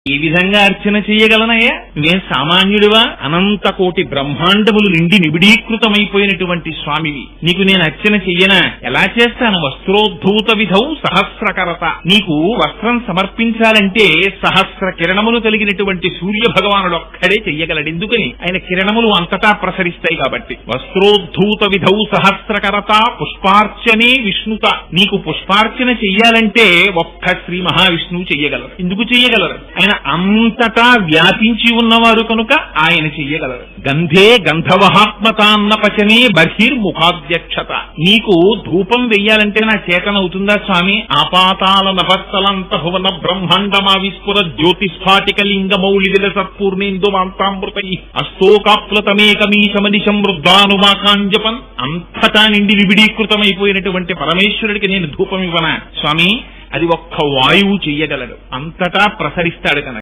ఈ విధంగా అర్చన చెయ్యగలనయ్యా? నువ్వేం సామాన్యుడివా? అనంత కోటి బ్రహ్మాండములు నిండి నిబిడీకృతమైపోయినటువంటి స్వామివి. నీకు నేను అర్చన చెయ్యనా? ఎలా చేస్తాను? వస్త్రోద్ధూత విధౌ సహస్రకరత. నీకు వస్త్రం సమర్పించాలంటే సహస్ర కిరణములు కలిగినటువంటి సూర్య భగవానుడు ఒక్కడే చెయ్యగలడు. ఎందుకని? ఆయన కిరణములు అంతటా ప్రసరిస్తాయి కాబట్టి. వస్త్రోద్ధూత విధౌ సహస్రకరత పుష్పార్చనే విష్ణుత. నీకు పుష్పార్చన చెయ్యాలంటే ఒక్క శ్రీ మహావిష్ణువు చెయ్యగలరు. ఎందుకు చెయ్యగలరు? ఆయన అంతటా వ్యాపించి ఉన్నవారు కనుక ఆయన చెయ్యగలరు. గంధే గంధవహాత్మతాన్న పచనే బహిర్ముఖాధ్యక్షత. నీకు ధూపం వెయ్యాలంటే నా చేతనవుతుందా స్వామి? ఆపాతాల నభస్థలంత భువన బ్రహ్మాండమా విస్ఫుర జ్యోతిస్ఫాటిక లింగ మౌళి విల సత్పూర్ణేందు మాంతామృతై అస్తోకాప్లుతమేకమీశమనిశం వృద్ధానువాకాంజపన్. అంతటా నిండి విబిడీకృతమైపోయినటువంటి పరమేశ్వరుడికి నేను ధూపం ఇవ్వనా స్వామి? అది ఒక్క వాయువు చెయ్యగలడు, అంతటా ప్రసరిస్తాడు కనుక.